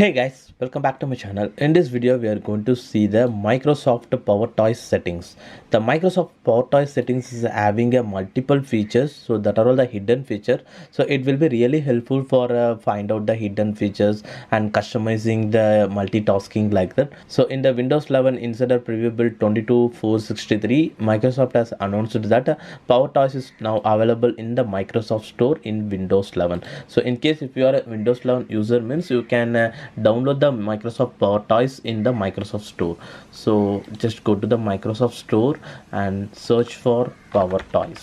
Hey guys, welcome back to my channel. In this video, we are going to see the Microsoft Powertoys settings. The Microsoft Powertoys settings is having a multiple features, so that are all the hidden feature. So it will be really helpful for find out the hidden features and customizing the multitasking like that. So in the Windows 11 Insider Preview Build 22463, Microsoft has announced that Powertoys is now available in the Microsoft Store in Windows 11. So in case if you are a Windows 11 user, means you can download the Microsoft Powertoys in the Microsoft Store. So just go to the Microsoft Store and search for Powertoys.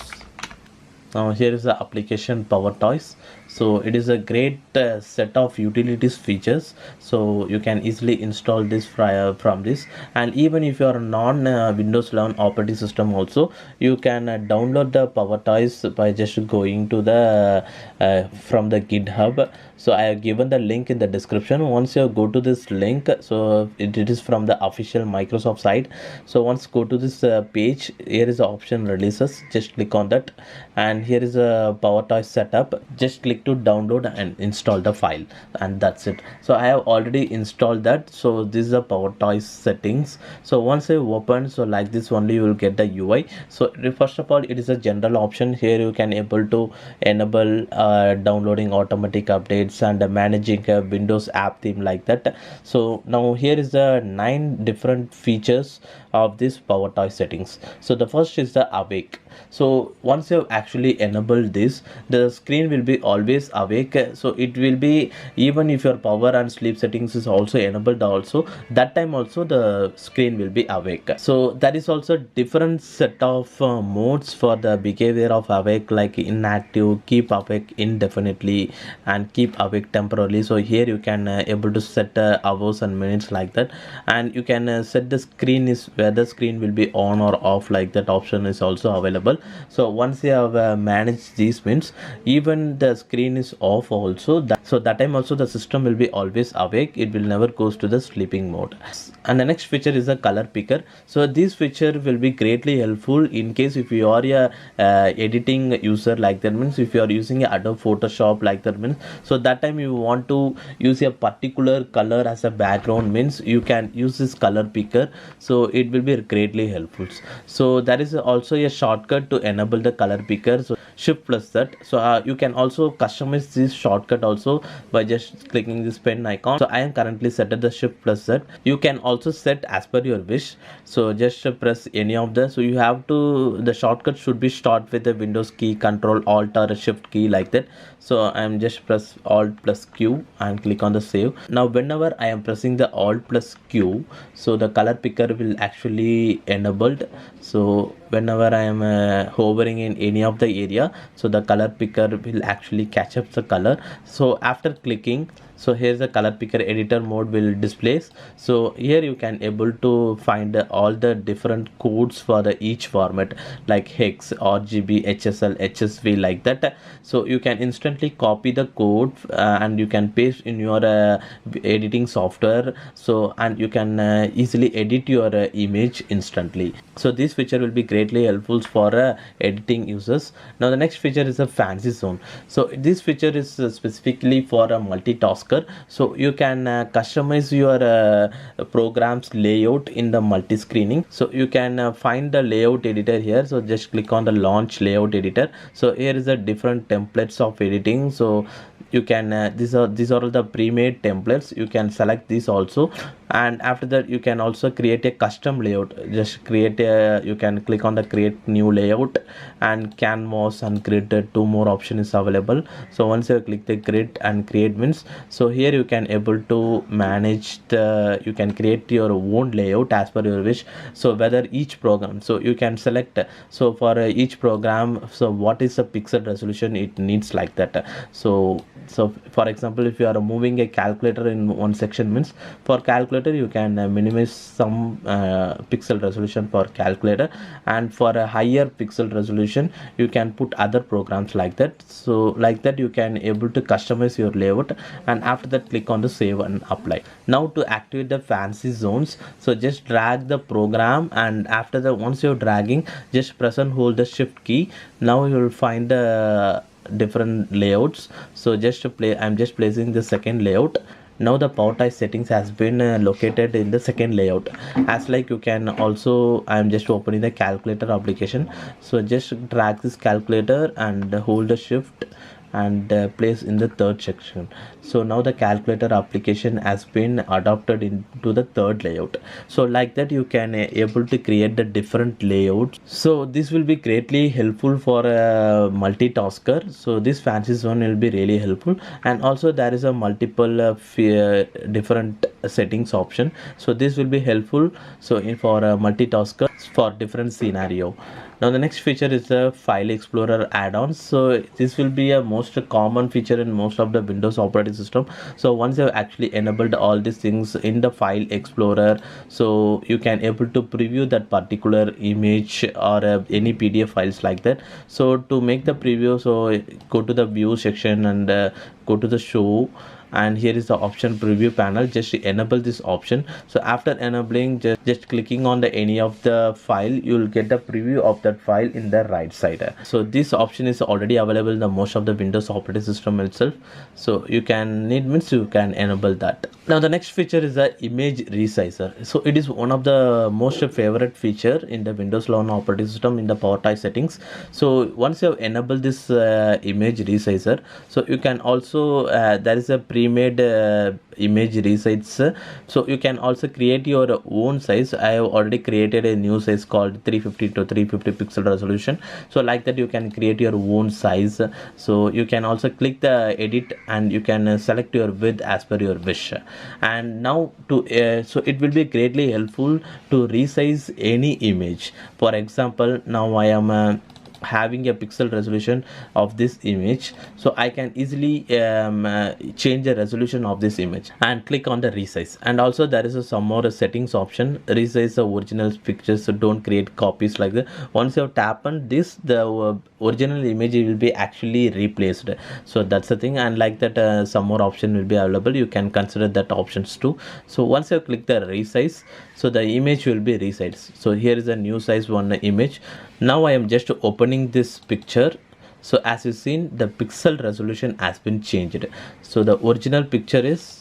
Now here is the application Powertoys. So it is a great set of utilities features, so you can easily install this from this. And even if you are non Windows 11 operating system also, you can download the Powertoys by just going to the from the GitHub. So I have given the link in the description. Once you go to this link, so it is from the official Microsoft site. So once go to this page, here is the option releases, just click on that, and here is a Powertoys setup. Just click to download and install the file, and that's it. So I have already installed that. So this is the Powertoys settings. So once I open, so like this only you will get the UI. So first of all, it is a general option. Here you can able to enable downloading automatic updates and managing a Windows app theme like that. So now here is the 9 different features of this Powertoys settings. So the first is the awake. So once you have actually enabled this, the screen will be always awake. So it will be, even if your power and sleep settings is also enabled also, that time also the screen will be awake. So that is also different set of modes for the behavior of awake, like inactive, keep awake indefinitely, and keep awake temporarily. So here you can able to set hours and minutes like that, and you can set the screen is where the screen will be on or off, like that option is also available. So once you have managed these, means even the screen is off also, so that time also the system will be always awake. It will never goes to the sleeping mode. And the next feature is the color picker. So this feature will be greatly helpful in case if you are a editing user, like that means if you are using Adobe Photoshop, like that means, so that time you want to use a particular color as a background, means you can use this color picker. So it will be greatly helpful. So that is also a shortcut to enable the color picker. So shift plus that. So you can also customize this shortcut also by just clicking this pen icon. So I am currently set at the shift plus that. You can also set as per your wish. So just press any of them. So you have to, the shortcut should be start with the Windows key, Control Alt or a Shift key, like that. So I am just press Alt plus Q and click on the save. Now whenever I am pressing the Alt plus Q, so the color picker will actually enabled. So whenever I am hovering in any of the area, so the color picker will actually catch up the color. So after clicking, so here's the color picker editor mode will displays. So here you can able to find all the different codes for the each format, like hex, RGB, HSL, HSV, like that. So you can instantly copy the code and you can paste in your editing software. So and you can easily edit your image instantly. So this feature will be greatly helpful for editing users. Now the next feature is a fancy zone. So this feature is specifically for a multitasker. So you can customize your program's layout in the multi-screening. So you can find the layout editor here. So just click on the launch layout editor. So here is the different templates of editing. So you can these are all the pre-made templates. You can select these also, and after that you can also create a custom layout. Just create a, you can click on the create new layout, and canvas and grid, two more options is available. So once you click the grid and create means, so here you can able to manage the, you can create your own layout as per your wish. So whether each program, so you can select, so for each program, so what is the pixel resolution it needs, like that. So for example, if you are moving a calculator in one section, means for calculator you can minimize some pixel resolution for calculator, and for a higher pixel resolution you can put other programs, like that. So like that you can able to customize your layout, and after that click on the save and apply. Now to activate the fancy zones, so just drag the program, and after the, once you're dragging, just press and hold the shift key. Now you will find the different layouts. So just to play, I'm just placing the second layout, Now the Powertoys settings has been located in the second layout. As like you can also, I am just opening the calculator application. So just drag this calculator and hold the shift and place in the third section. So now the calculator application has been adopted into the third layout. So like that you can able to create the different layouts. So this will be greatly helpful for a multitasker. So this fancy zone will be really helpful. And also there is a multiple different settings option. So this will be helpful, so in for a multitasker for different scenario. Now the next feature is the file explorer add-ons. So this will be a most common feature in most of the Windows operating system. So once you have actually enabled all these things in the file explorer, so you can able to preview that particular image or any PDF files like that. So to make the preview, so go to the view section and go to the show, and here is the option preview panel. Just enable this option. So after enabling, just clicking on the any of the file, you will get the preview of that file in the right side. So this option is already available in the most of the Windows operating system itself, so you can need means you can enable that. Now the next feature is the image resizer. So it is one of the most favorite feature in the Windows 11 operating system in the Powertoys settings. So once you have enabled this image resizer, so you can also there is a pre-made image resize. So you can also create your own size. I have already created a new size called 350 to 350 pixel resolution. So like that you can create your own size. So you can also click the edit and you can select your width as per your wish. And now to so it will be greatly helpful to resize any image. For example, now I am having a pixel resolution of this image, so I can easily change the resolution of this image and click on the resize. And also there is some more settings option, resize the original pictures, so don't create copies like that. Once you have tapped on this, the original image will be actually replaced. So that's the thing. And like that some more option will be available, you can consider that options too. So once you click the resize, so the image will be resized. So here is a new size one image. Now I am just opening this picture. So as you seen, the pixel resolution has been changed. So the original pixel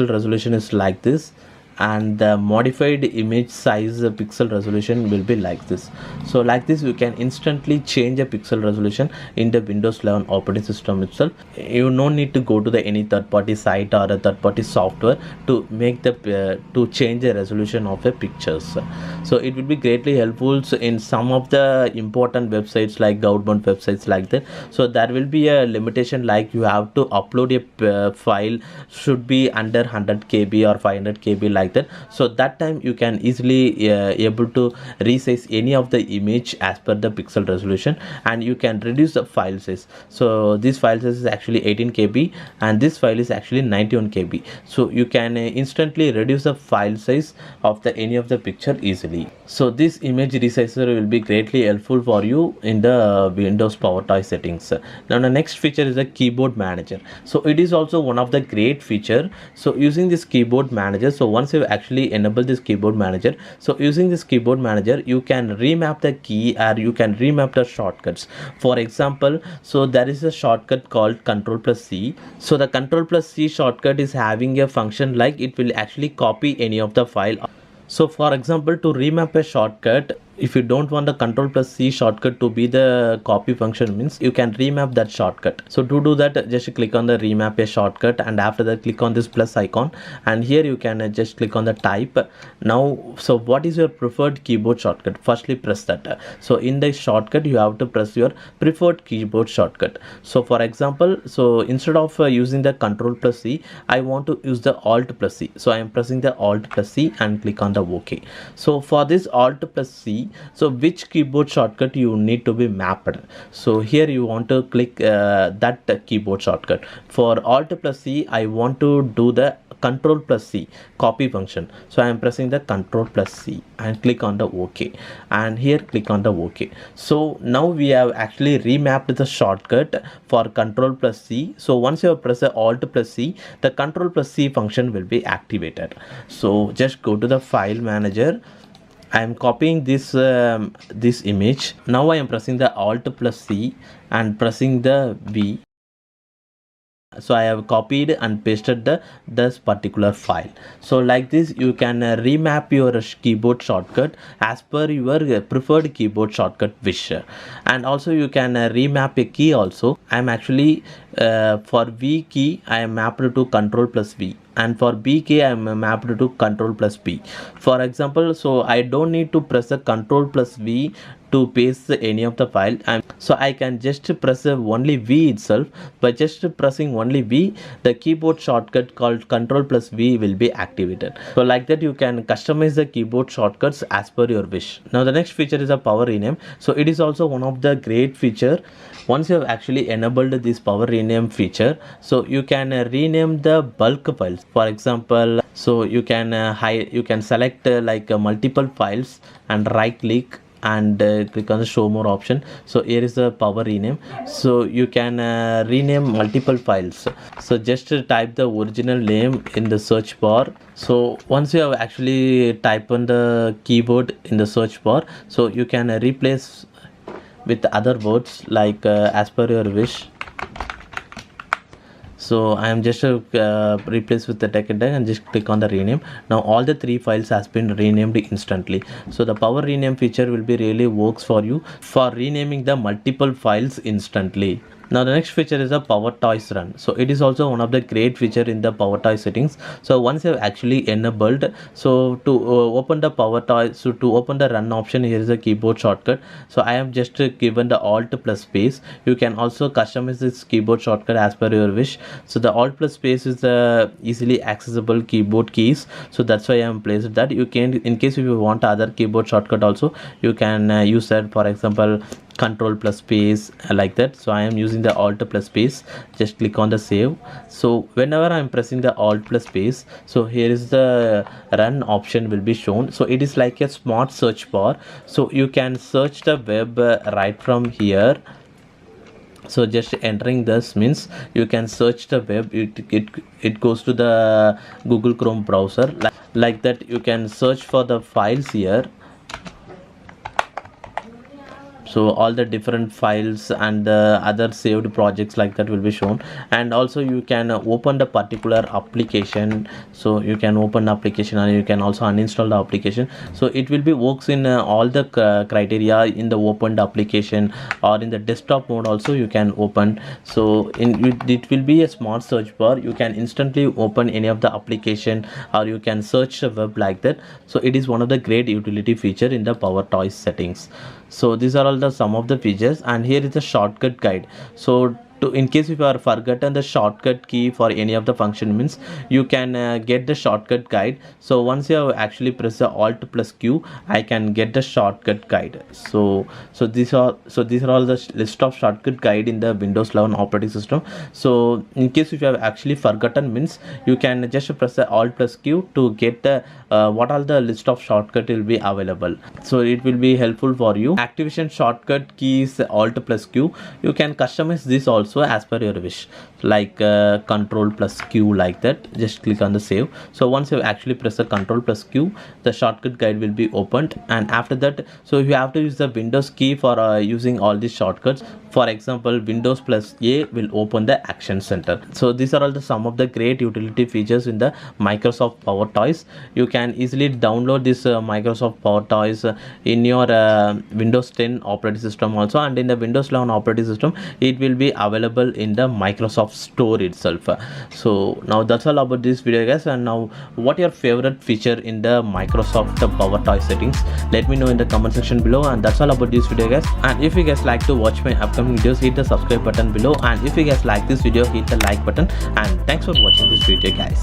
resolution is like this, and the modified image size pixel resolution will be like this. So like this you can instantly change a pixel resolution in the Windows 11 operating system itself. You no need to go to the any third-party site or a third-party software to make the to change the resolution of the pictures. So it will be greatly helpful in some of the important websites like government websites like that. So there will be a limitation, like you have to upload a file should be under 100 KB or 500 KB like that. So that time you can easily able to resize any of the image as per the pixel resolution, and you can reduce the file size. So this file size is actually 18 KB and this file is actually 91 KB. So you can instantly reduce the file size of the any of the picture easily. So this image resizer will be greatly helpful for you in the Windows Powertoys settings. Now the next feature is the keyboard manager. So it is also one of the great feature. So using this keyboard manager, so once you actually enable this keyboard manager, so using this keyboard manager you can remap the key or you can remap the shortcuts. For example, so there is a shortcut called Ctrl+C. So the Ctrl+C shortcut is having a function like it will actually copy any of the file. So for example, to remap a shortcut, if you don't want the Ctrl+C shortcut to be the copy function, means you can remap that shortcut. So to do that, just click on the remap a shortcut, and after that click on this plus icon, and here you can just click on the type. Now, so what is your preferred keyboard shortcut? Firstly press that. So in the shortcut you have to press your preferred keyboard shortcut. So for example, so instead of using the Ctrl+C, I want to use the Alt+C. So I am pressing the Alt+C and click on the OK. So for this Alt+C, so which keyboard shortcut you need to be mapped? So here you want to click that keyboard shortcut. For Alt+C, I want to do the Ctrl+C copy function. So I am pressing the Ctrl+C and click on the OK, and here click on the OK. So now we have actually remapped the shortcut for Ctrl+C. So once you have pressed the Alt+C, the Ctrl+C function will be activated. So just go to the file manager. I am copying this this image. Now I am pressing the Alt+C and pressing the V. So I have copied and pasted this particular file. So like this you can remap your keyboard shortcut as per your preferred keyboard shortcut wish. And also you can remap a key also. I'm actually for V key I am mapped to Control plus V, and for B key I am mapped to Control plus B. For example, so I don't need to press the Control plus V to paste any of the file, so I can just press only V itself. By just pressing only V, the keyboard shortcut called Control plus V will be activated. So like that you can customize the keyboard shortcuts as per your wish. Now the next feature is a power rename. So it is also one of the great feature. Once you have actually enabled this power rename feature, so you can rename the bulk files. For example, so you can select multiple files and right click and click on the show more option. So here is the power rename. So you can rename multiple files. So just type the original name in the search bar. So once you have actually typed on the keyboard in the search bar, so you can replace with other words like as per your wish. So I am just replace with the tech and just click on the rename. Now all the 3 files has been renamed instantly. So the power rename feature will be really works for you for renaming the multiple files instantly. Now the next feature is a Powertoys run. So it is also one of the great feature in the Powertoys settings. So once you have actually enabled, so to open the Powertoys, so to open the run option, here is a keyboard shortcut. So I am just given the Alt plus space. You can also customize this keyboard shortcut as per your wish. So the Alt plus space is the easily accessible keyboard keys. So that's why I am placed that. You can, in case if you want other keyboard shortcut also, you can use that. For example, Control plus space, like that. So I am using the Alt plus space. Just click on the save. So whenever I am pressing the Alt plus space, so here is the run option will be shown. So it is like a smart search bar. So you can search the web right from here. So just entering this means you can search the web. It goes to the Google Chrome browser. Like that you can search for the files here. So all the different files and the other saved projects like that will be shown. And also you can open the particular application. So you can open the application and you can also uninstall the application. So it will be works in all the criteria in the opened application, or in the desktop mode also you can open. So it will be a smart search bar. You can instantly open any of the application, or you can search the web like that. So it is one of the great utility feature in the Powertoys settings. So these are all the some of the features, and here is the shortcut guide. So in case if you are forgotten the shortcut key for any of the function, means you can get the shortcut guide. So once you have actually press the Alt plus Q, I can get the shortcut guide. So these are all the list of shortcut guide in the Windows 11 operating system. So in case if you have actually forgotten, means you can just press the Alt plus Q to get the what all the list of shortcut will be available. So it will be helpful for you. Activation shortcut key is Alt plus Q. You can customize this also as per your wish, like Control plus Q, like that. Just click on the save. So once you actually press the Control plus Q, the shortcut guide will be opened. And after that, so you have to use the Windows key for using all these shortcuts. For example, Windows plus A will open the action center. So these are all the some of the great utility features in the Microsoft Powertoys. You can easily download this Microsoft Powertoys in your Windows 10 operating system also, and in the Windows 11 operating system it will be available in the Microsoft Store itself. So now that's all about this video, guys. And now, what your favorite feature in the Microsoft Powertoys settings? Let me know in the comment section below. And that's all about this video, guys. And if you guys like to watch my upcoming videos, hit the subscribe button below. And if you guys like this video, hit the like button. And thanks for watching this video, guys.